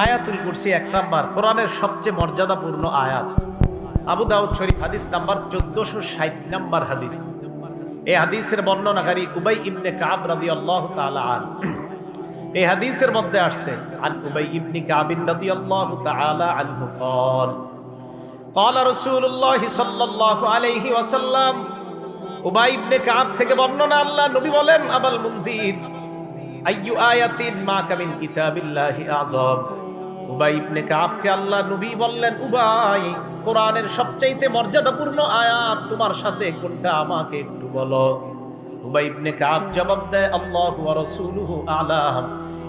আয়াতুল কুরসি এক নাম্বার কোরআনের সবচেয়ে মর্যাদাপূর্ণ আয়াত। আবু দাউদ শরীফ হাদিস নাম্বার 1460 নাম্বার হাদিস। এই হাদিসের বর্ণনাকারী উবাই ইবনে কাব রাদিয়াল্লাহু তাআলা আনহু। এই হাদিসের মধ্যে আসছে আন উবাই ইবনে কাব রাদিয়াল্লাহু তাআলা আনহু قال قال رسول الله صلى الله عليه وسلم। উবাই ইবনে কাব থেকে বর্ণনা, আল্লাহ নবী বলেন, আবাল মুনজির আইয়ু আয়াতিন মা কামিন কিতাবিল্লাহি আযম। উবাই ইবনে কাবকে আল্লাহ নবী বললেন, উবাই, কোরআনের সবচেয়ে মর্যাদাপূর্ণ আয়াত তোমার সাথে কোনটা আমাকে একটু বলো। উবাই ইবনে কাব জবাব দেয়, আল্লাহু ওয়া রাসূলুহু আ'লাম।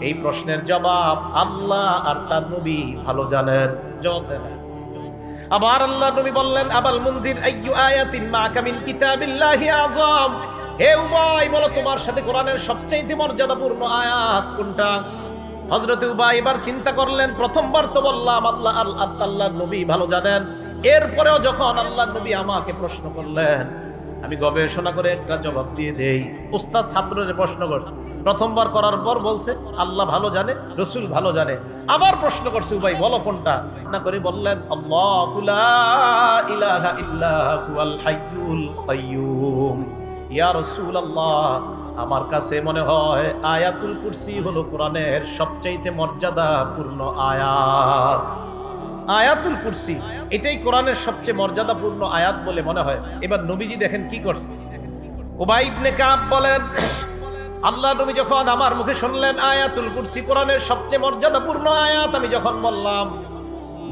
এই প্রশ্নের জবাব আল্লাহ আর তার নবী ভালো জানেন। জবাব দেন। আবার আল্লাহ নবী বললেন, আবাল মুনজির আইয়ু আয়াতিন মা কামিন কিতাবিল্লাহি আযম। হে উবাই, বলো তোমার সাথে কোরআনের সবচেয়ে মর্যাদাপূর্ণ আয়াত কোনটা। হযরত উবাই এবার চিন্তা করলেন, প্রথমবার তো বললাম আল্লাহ আল্লাহর নবী ভালো জানেন, এরপরেও যখন আল্লাহর নবী আমাকে প্রশ্ন করলেন, আমি গবেষণা করে একটা জবাব দিয়ে দেই। উস্তাদ ছাত্রদের প্রশ্ন করছে, প্রথমবার করার পর বলছে আল্লাহ ভালো জানে, রাসূল ভালো জানে। আবার প্রশ্ন করছে, উবাই বলো কোনটা। না করে বললেন, আল্লাহু লা ইলাহা ইল্লা হুয়াল হাইয়ুল কাইয়্যুম। ইয়া রাসূলুল্লাহ, আমার কাছে মনে হয় আয়াতুল কুরসি হলো কোরআনের সবচেয়ে মর্যাদাপূর্ণ আয়াত। আয়াতুল কুরসি এটাই কোরআনের সবচেয়ে মর্যাদাপূর্ণ আয়াত বলে মনে হয়। এবার নবীজি দেখেন কি করছে। উবাই ইবনে কাব বলেন, আল্লাহ নবী যখন আমার মুখে শুনলেন আয়াতুল কুরসি কোরআনের সবচেয়ে মর্যাদাপূর্ণ আয়াত, আমি যখন বললাম,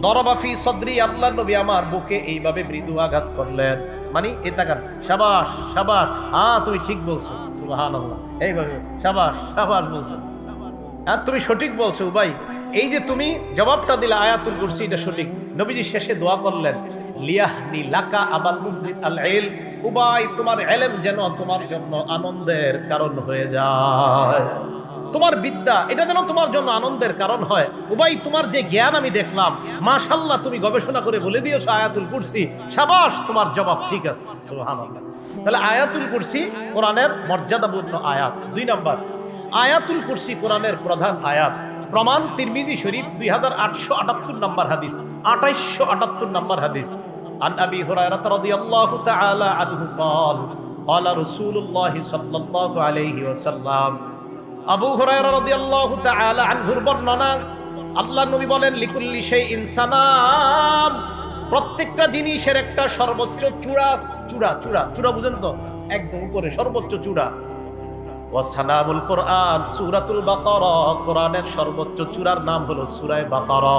দরবা ফি সদরি, আল্লাহ নবী আমার বুকে এইভাবে মৃদু আঘাত করলেন। মানে এতাকান, শাবাশ শাবাশ, হ্যাঁ তুমি ঠিক বলছো, সুবহানাল্লাহ, এইভাবে শাবাশ শাবাশ বলছো, হ্যাঁ তুমি সঠিক বলছো উবাই। এই যে তুমি জবাবটা দিলা আয়াতুল কুরসি, এটা সঠিক। নবীজি শেষে দোয়া করলেন, লিয়াহনি লাকা আবাল মুনজির আল ইলম। উবাই, তোমার ইলম যেন তোমার জন্য আনন্দের কারণ হয়ে যায়। তোমার বিদ্যা এটা যেন তোমার জন্য আনন্দের কারণ হয়। উবাই, তোমার যে জ্ঞান আমি দেখলাম, মাশাআল্লাহ, তুমি গবেষণা করে বলে দিয়েছো আয়াতুল কুরসি, শাবাশ, তোমার জবাব ঠিক আছে, সুবহানাল্লাহ। তাহলে আয়াতুল কুরসি কোরআনের মর্যাদাপূর্ণ আয়াত। 2 নাম্বার, আয়াতুল কুরসি কোরআনের প্রধান আয়াত। প্রমাণ তিরমিজি শরীফ 2878 নম্বর হাদিস, 2878 নম্বর হাদিস। আন আবি হুরায়রা রাদিয়াল্লাহু তাআলা আনহু قال قال رسول الله صلى الله عليه وسلم। আবু হুরায়রা রাদিয়াল্লাহু তাআলা আনহুর বর্ণনা, আল্লাহর নবী বলেন, লিকুল্লি শাইইন সানাম। প্রত্যেকটা জিনিসের একটা সর্বোচ্চ চূড়া। চূড়া চূড়া চূড়া বুঝেন তো, একদম উপরে সর্বোচ্চ চূড়া। ওয়াসানামুল কোরআন সূরাতুল বাকারা, কোরআনের সর্বোচ্চ চূড়ার নাম হলো সূরা বাকারা।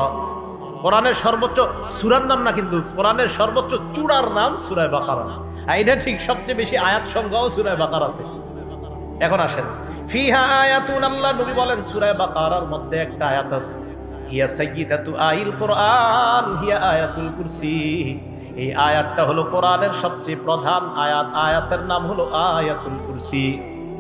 কোরআনের সর্বোচ্চ সূরার নাম না, কিন্তু কোরআনের সর্বোচ্চ চূড়ার নাম সূরা বাকারা। এটা ঠিক, সবচেয়ে বেশি আয়াত সংখ্যাও সূরা বাকারাতে। এখন আসেন, ফিহা আয়াতুন, আল্লাহ নবী বলেন সূরা বাকারার মধ্যে একটা আয়াত আছে, হিয়া সাইয়্যিদাতু আইল কোরআন হিয়া আয়াতুল কুরসি। এই আয়াতটা হলো কোরআনের সবচেয়ে প্রধান আয়াত, আয়াতের নাম হলো আয়াতুল কুরসি।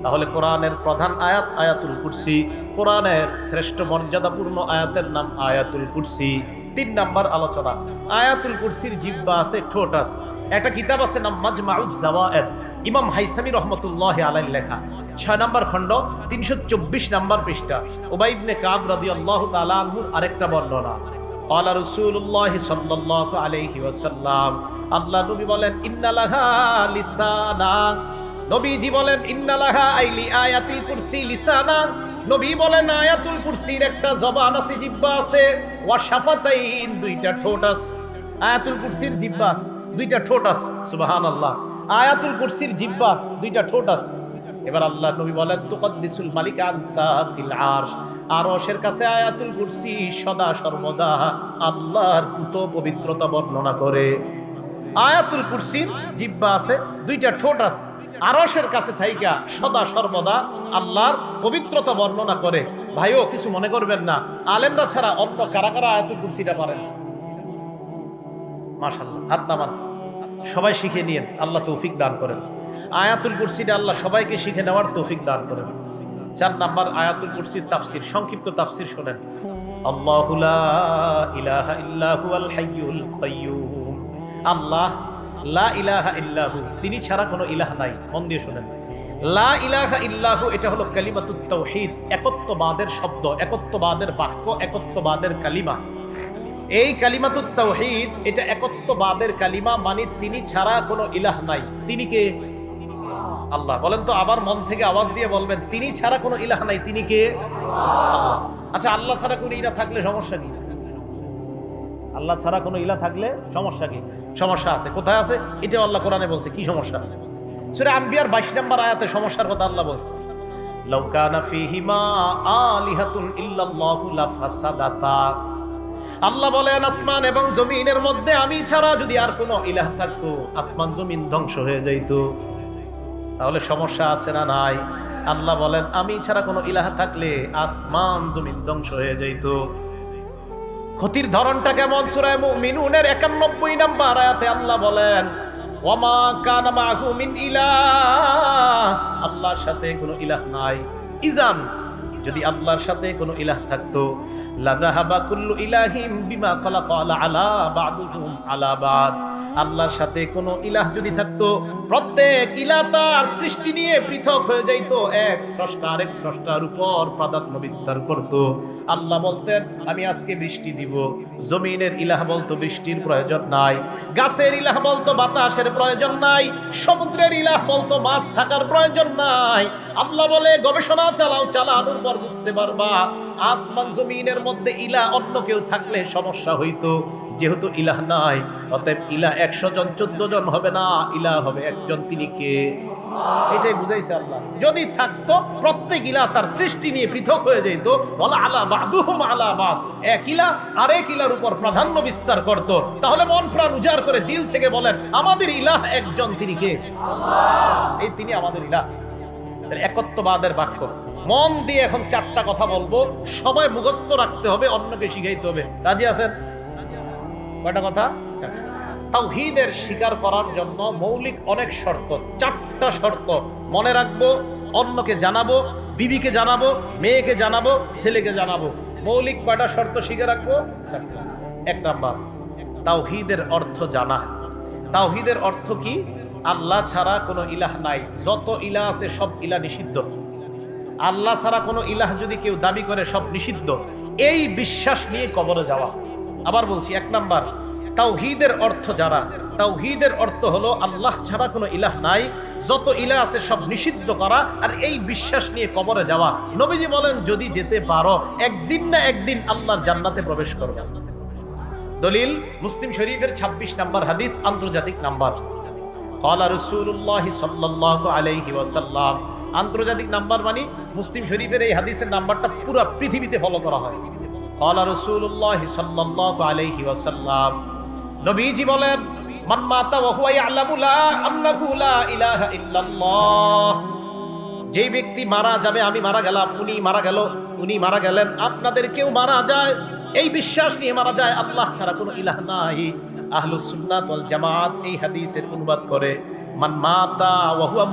তাহলে কোরআনের প্রধান আয়াত আয়াতুল কুরসি, কোরআনের শ্রেষ্ঠ মর্যাদাপূর্ণ আয়াতের নাম আয়াতুল কুরসি। 3 নাম্বার আলোচনা, আয়াতুল কুরসির জিহ্বা আছে, ঠোঁট আছে। একটা কিতাব আছে নাম মাজমাউজ জাওয়ায়েদ, ইমাম হাইসামি রহমতুল্লাহি আলাইহি লেখা, 6 নাম্বার খণ্ড, 324 নাম্বার পৃষ্ঠা। উবাই ইবনে কাব রাদিয়াল্লাহু তাআলা আনহুর আরেকটা বর্ণনা, ক্বালা রাসূলুল্লাহি সাল্লাল্লাহু আলাইহি ওয়াসাল্লাম, আল্লাহ নবী বলেন, ইন্নালাহা লিসানা। নবীজি বলেন, ইন্নালাহা আইলি আয়াতুল কুরসি লিসানা। নবী বলেন, আয়াতুল কুরসির একটা জবান আছে, জিহ্বা আছে, ওয়া শাফাতাইন, 2টা ঠোঁট আছে। আয়াতুল কুরসির জিহ্বা, 2টা ঠোঁট আছে, সুবহানাল্লাহ। আয়াতুল কুরসির জিহ্বা, 2টা ঠোঁট আছে। এবার আল্লাহ নবী বলেন, তুকদ্দিসুল মালিক আন সাকিল আরশ। আরশের কাছে আয়াতুল কুরসি সদা সর্বদা আল্লাহর পুত পবিত্রতা বর্ণনা করে। আয়াতুল কুরসির জিহ্বা আছে, 2টা ঠোঁট আছে, আরশের কাছে থাইকা সদা সর্বদা আল্লাহর পবিত্রতা বর্ণনা করে। ভাইও কিছু মনে করবেন না, আলেমরা ছাড়া অন্য কারা কারা আয়াতুল কুরসিটা পারেন? মাশাআল্লাহ, হাত নামান, সবাই শিখে নিয়েন, আল্লাহ তৌফিক দান করেন। আয়াতুল কুরসিটা আল্লাহ সবাইকে শিখে নেওয়ার তৌফিক দান করেন। 4 নাম্বার, আয়াতুল কুরসির তাফসীর, সংক্ষিপ্ত তাফসীর শুনেন। আল্লাহু লা ইলাহা ইল্লা হুয়াল হাইয়ুল কাইয়্যুম। আল্লাহ লা ইলাহা ইল্লাহু, তিনি ছাড়া কোনো ইলাহ নাই। মন দিয়ে শুনেন, লা ইলাহা ইল্লাহু এটা হলো কালিমাতুত তাওহীদ, একত্ববাদের শব্দ, একত্ববাদের বাক্য, একত্ববাদের কালিমা। এই কালিমাতুত তাওহীদ এটা একত্ববাদের কালিমা, মানে তিনি ছাড়া কোনো ইলাহ নাই। তিনি কে? আল্লাহ। বলেন তো আবার মন থেকে আওয়াজ দিয়ে বলবেন, তিনি ছাড়া কোনো ইলাহ নাই, তিনি কে? আল্লাহ। আচ্ছা, আল্লাহ ছাড়া কোনো ইলাহ থাকলে সমস্যা কি? আল্লাহ ছাড়া কোনো ইলাহ থাকলে সমস্যা কি? সমস্যা আছে। কোথায় আছে? এটাও আল্লাহ কোরআনে বলছে। কি সমস্যা? সূরা আম্বিয়ার 22 নম্বর আয়াতে সমস্যার কথা আল্লাহ বলছে। লাউ কানা ফীহিমা আলিহাতুন ইল্লাল্লাহু লাফাসাদাতা। আল্লাহ বলেন, আসমান এবং জমিনের মধ্যে আমি ছাড়া যদি আর কোনো ইলাহ থাকতো, আসমান জমিন ধ্বংস হয়ে যাইত। তাহলে সমস্যা আছে না নাই? আল্লাহ বলেন, আমি ছাড়া কোনো ইলাহ থাকলে আসমান জমিন ধ্বংস হয়ে যাইত। ক্ষতির ধরনটা কেমন? সূরা মুমিনুনের 91 নম্বর আয়াতে আল্লাহ বলেন, ওয়ামা কানা মাহু মিন ইলাহ, আল্লাহর সাথে কোনো ইলাহ নাই। ইজান, যদি আল্লাহর সাথে কোনো ইলাহ থাকতো, লাযাহাবা কুল্লু ইলাহিম বিমা খালাকা আলা বা'দুহুম আলা বা'দ। আল্লাহর সাথে কোনো ইলাহ যদি থাকতো, প্রত্যেক ইলাহ তার সৃষ্টি নিয়ে পৃথক হয়ে যাইত, এক স্রষ্টা আরেক স্রষ্টার উপর প্রাধান্য বিস্তার করত। আল্লাহ বলতেন, আমি আজকে বৃষ্টি দিব। জমিনের ইলাহ বলতো বৃষ্টির প্রয়োজন নাই। গাছের ইলাহ বলতো বাতাসের প্রয়োজন নাই। সমুদ্রের ইলাহ বলতো মাছ থাকার প্রয়োজন নাই। আল্লাহ বলে, গবেষণা চালাও, চালানোর পর বুঝতে পারবা আসমান জমিনের মধ্যে ইলাহ অন্য কেউ থাকলে সমস্যা হইতো। যেহেতু ইলাহ নাই, অতএব ইলাহ 100 জন 14 জন হবে না, ইলাহ হবে একজন। তিনি কে? এটাই বুঝাইছে আল্লাহ। যদি থাকতো, প্রত্যেক ইলাহ তার সৃষ্টি নিয়ে পৃথক হয়ে যেত। ওয়ালা আলা বা'দুহুম আলা বা'দ, এক ইলাহ আরেক ইলাহর উপর প্রাধান্য বিস্তার করত। তাহলে মন প্রাণ উজাড় করে দিল থেকে বলেন, আমাদের ইলাহ একজন, তিনি কে? আল্লাহ। এই তিনি আমাদের ইলাহ। একত্ববাদের বাক্য। মন দিয়ে এখন 4টা কথা বলবো, সবাই মুখস্থ রাখতে হবে, অন্যকে শিখাইতে হবে। রাজি আছেন? কয়টা কথা? তাওহীদের স্বীকার করার জন্য মৌলিক অনেক শর্ত, 4টা শর্ত মনে রাখবো, অন্যকে জানাবো, বিবিকে জানাবো, মেয়েকে জানাবো, ছেলেকে জানাবো। মৌলিক কয়টা শর্ত শিখে রাখবো? 4টা। 1 নাম্বার, তাওহীদের অর্থ জানা। তাওহীদের অর্থ কি? আল্লাহ ছাড়া কোনো ইলাহ নাই। যত ইলাহ আছে সব ইলাহ নিষিদ্ধ। আল্লাহ ছাড়া কোনো ইলাহ যদি কেউ দাবি করে, সব নিষিদ্ধ। এই বিশ্বাস নিয়ে কবরে যাওয়া। আবার বলছি, 1 নাম্বার, তাওহীদের অর্থ জানা। তাওহীদের অর্থ হলো আল্লাহ ছাড়া কোনো ইলাহ নাই, যত ইলাহ আছে সব নিষিদ্ধ করা, আর এই বিশ্বাস নিয়ে কবরে যাওয়া। নবীজি বলেন, যদি যেতে পারো, একদিন না একদিন আল্লাহর জান্নাতে প্রবেশ করবে। দলিল মুসলিম শরীফের 26 নম্বর হাদিস, আন্তর্জাতিক নাম্বার। ক্বালা রাসূলুল্লাহ সাল্লাল্লাহু আলাইহি ওয়াসাল্লাম। আন্তর্জাতিক নাম্বার মানে মুসলিম শরীফের এই হাদিসের নাম্বারটা পুরো পৃথিবীতে ফলো করা হয়। ক্বালা রাসূলুল্লাহ সাল্লাল্লাহু আলাইহি ওয়াসাল্লাম, নবীজি বলেন, মান মাতা ওয়া হুয়া ইয়ালামু লা আন্নাহু লা ইলাহা ইল্লাল্লাহ। যে ব্যক্তি মারা যাবে, আমি মারা গেলাম, উনি মারা গেল, উনি মারা গেলেন, আপনাদের কেউ মারা যায়, এই বিশ্বাস নিয়ে মারা যায় আল্লাহ ছাড়া কোনো ইলাহ নাই। আহলুস সুন্নাত ওয়াল জামাত এই হাদিসের অনুবাদ করে, মান মাতা ওয়া হুয়া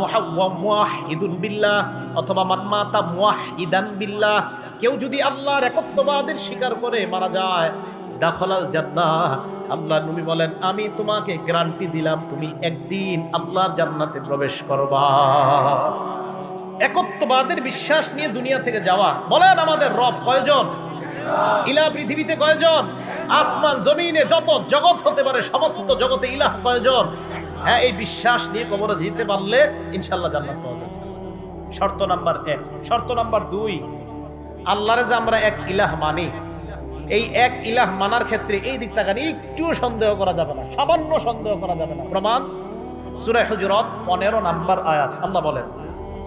মুওয়াহহিদুন বিল্লাহ, অথবা মান মাতা মুওয়াহহিদান বিল্লাহ। কেউ যদি আল্লাহর একত্ববাদের স্বীকার করে মারা যায়, দাখালাল জান্নাহ। আল্লাহর নবী বলেন, আমি তোমাকে গ্যারান্টি দিলাম, তুমি একদিন আল্লাহর জান্নাতে প্রবেশ করবা। একত্ববাদের বিশ্বাস নিয়ে দুনিয়া থেকে যাওয়া। বলেন, আমাদের রব কয়জন? ইলাহ পৃথিবীতে কয়জন? আসমান জমিনে যত জগৎ হতে পারে, সমস্ত জগতে ইলাহ কয়জন? হ্যাঁ, এই বিশ্বাস নিয়ে কবরে যেতে পারলে ইনশাআল্লাহ জান্নাত পাওয়া যাবে। শর্ত নাম্বার 1। শর্ত নাম্বার 2, আল্লাহরে যে আমরা এক ইলাহ মানি, এই এক ইলাহ মানার ক্ষেত্রে এই দিক তাকান, একটু সন্দেহ করা যাবে না, সামান্য সন্দেহ করা যাবে না। প্রমাণ সূরা হুজুরাত 15 নম্বর আয়াত। আল্লাহ বলেন,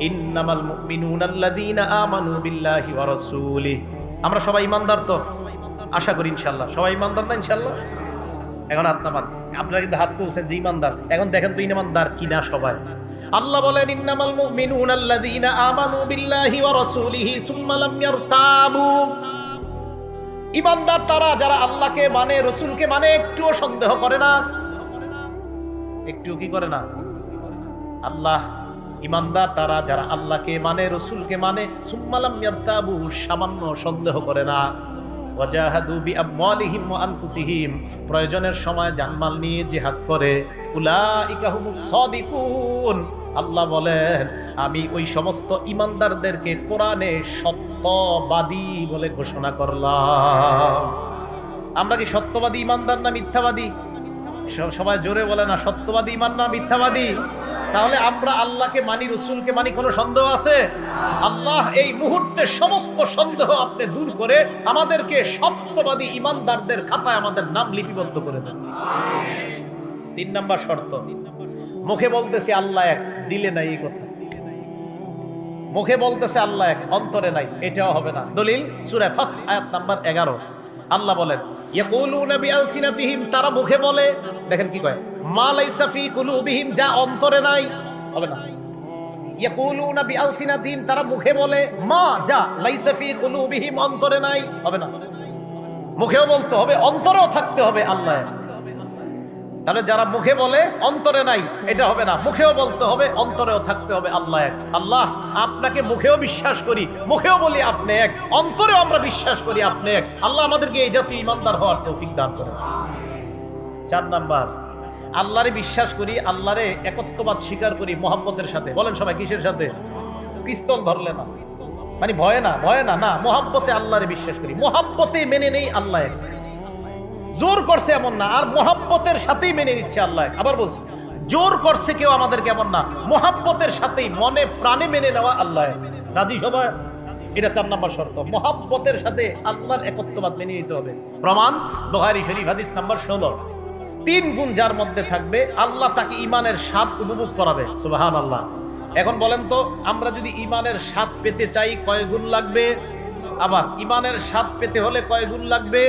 ইন্নামাল মুমিনুনাল্লাযীনা আমানু বিল্লাহি ওয়া রাসূলিহি। আমরা সবাই ঈমানদার তো? আশা করি ইনশাআল্লাহ। সবাই ঈমানদার না ইনশাআল্লাহ? এখন হাত নামান। আপনারা কিন্তু হাত তুলছেন যে ঈমানদার, এখন দেখেন তো ঈমানদার কিনা সবাই। আল্লাহ বলেন, ইন্নামাল মুমিনুনাল্লাযীনা আমানু বিল্লাহি ওয়া রাসূলিহি সুম্মা লাম ইয়ারতাবু। ঈমানদার তারা যারা আল্লাহকে মানে, রাসূলকে মানে, একটুও সন্দেহ করে না। একটুও কি করে না? আল্লাহ ঈমানদার তারা যারা আল্লাহকে মানে, রাসূলকে মানে, সুম্মা লাম ইয়ারতাবু, সামান্য সন্দেহ করে না। ওয়াজাহাদু বিআমওয়ালিহিম ওয়া আনফুসিহিম, প্রয়োজনের সময় জানমাল নিয়ে জিহাদ করে। উলাইকা হুমুস সাদিকুন, আল্লাহ বলেন আমি ওই সমস্ত ইমানদারদেরকে কোরআনে সত্যবাদী বলে ঘোষণা করলাম। আমরা কি সত্যবাদী ইমানদার না মিথ্যাবাদী? সবাই জোরে বলে না, সত্যবাদী ইমান না মিথ্যাবাদী? তাহলে আমরা আল্লাহকে মানি, রসুলকে মানি, কোনো সন্দেহ আছে? আল্লাহ এই মুহূর্তে সমস্ত সন্দেহ আপনি দূর করে আমাদেরকে সত্যবাদী ইমানদারদের খাতায় আমাদের নাম লিপিবদ্ধ করে দেন। 3 নাম্বার শর্ত, মুখে বলতেছি আল্লাহ এক, দিলে নাই এই কথা। মুখে বলতেছে আল্লাহ এক, অন্তরে নাই, এটাও হবে না। দলিল সূরা ফাত আয়াত নাম্বার 11। আল্লাহ বলেন ইয়াকুলুনা বিআলসিনাতিহিম, তারা মুখে বলে, দেখেন কি কয়, মা লাইসা ফি কুলুবিহিম, যা অন্তরে নাই, হবে না। ইয়াকুলুনা বিআলসিনাতিহিম, তারা মুখে বলে, মা যা লাইসা ফি কুলুবিহিম, অন্তরে নাই, হবে না। মুখেও বলতে হবে, অন্তরেও থাকতে হবে আল্লাহ। তাহলে যারা মুখে বলে অন্তরে নাই, এটা হবে না। মুখেও বলতে হবে, অন্তরেও থাকতে হবে আল্লাহ এক। আল্লাহ আপনাকে মুখেও বিশ্বাস করি, মুখেও বলি আপনি এক, অন্তরেও আমরা বিশ্বাস করি আপনি এক। আল্লাহ আমাদেরকে এই জাতীয় ইমানদার হওয়ার তৌফিক দান করেন। 4 নাম্বার, আল্লাহরে বিশ্বাস করি, আল্লাহরে একত্ববাদ স্বীকার করি মহব্বতের সাথে। বলেন সবাই কিসের সাথে? পিস্তল ধরলে না, মানে ভয়ে না, ভয়ে না, না, মহব্বতে আল্লাহরে বিশ্বাস করি, মহব্বতে মেনে নেই আল্লাহ এক। জোর করছে এমন না, আর মহব্বতের সাথেই মেনে নিচ্ছে আল্লাহ। আবার বলছি, জোর করছে কেউ আমাদেরকে এমন না, মহব্বতের সাথেই মনে প্রাণে মেনে নেওয়া আল্লাহ। রাজি সবাই? এটা 4 নাম্বার শর্ত, মহব্বতের সাথে আল্লাহর একত্ববাদ মেনে নিতে হবে। প্রমাণ বুখারী শরীফ হাদিস নাম্বার 16। 3 গুণ যার মধ্যে থাকবে আল্লাহ তাকে ঈমানের স্বাদ উপভোগ করাবে। সুবহানাল্লাহ। এখন বলেন তো, আমরা যদি ঈমানের স্বাদ পেতে চাই কয় গুণ লাগবে? আবার ঈমানের স্বাদ পেতে হলে কয় গুণ লাগবে?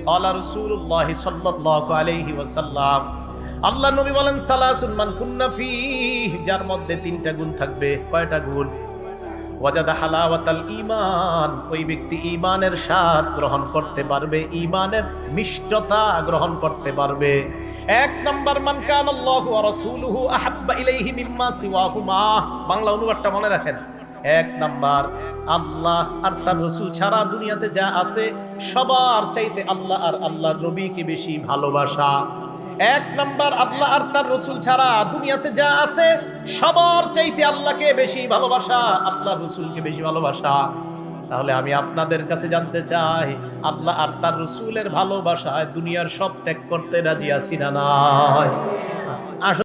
ক্বালা রাসূলুল্লাহ সাল্লাল্লাহু আলাইহি ওয়াসাল্লাম, আল্লাহর নবী বলেন, সালাসুন মান কুন্না ফীহি, যার মধ্যে 3টা গুণ থাকবে। কয়টা গুণ? ওয়াজাদা হালাওয়াতাল ঈমান, ওই ব্যক্তি ঈমানের স্বাদ গ্রহণ করতে পারবে, ঈমানের মিষ্টতা গ্রহণ করতে পারবে। 1 নাম্বার, মান কানাল্লাহু ওয়া রাসূলুহু আহাব্বা ইলাইহি মিম্মা সিওয়াহুমা। বাংলা অনুবাদটা মনে রাখেন। 1 নাম্বার, আল্লাহ আর তার রাসূল ছাড়া দুনিয়াতে যা আছে সবার চাইতে আল্লাহ আর আল্লাহর নবীকে বেশি ভালোবাসা। 1 নাম্বার, আল্লাহ আর তার রাসূল ছাড়া দুনিয়াতে যা আছে সবার চাইতে আল্লাহকে বেশি ভালোবাসা, আল্লাহ রাসূলকে বেশি ভালোবাসা। তাহলে আমি আপনাদের কাছে জানতে চাই, আল্লাহ আর তার রাসূলের ভালোবাসায় দুনিয়ার সব ত্যাগ করতে রাজি আছি না নাই?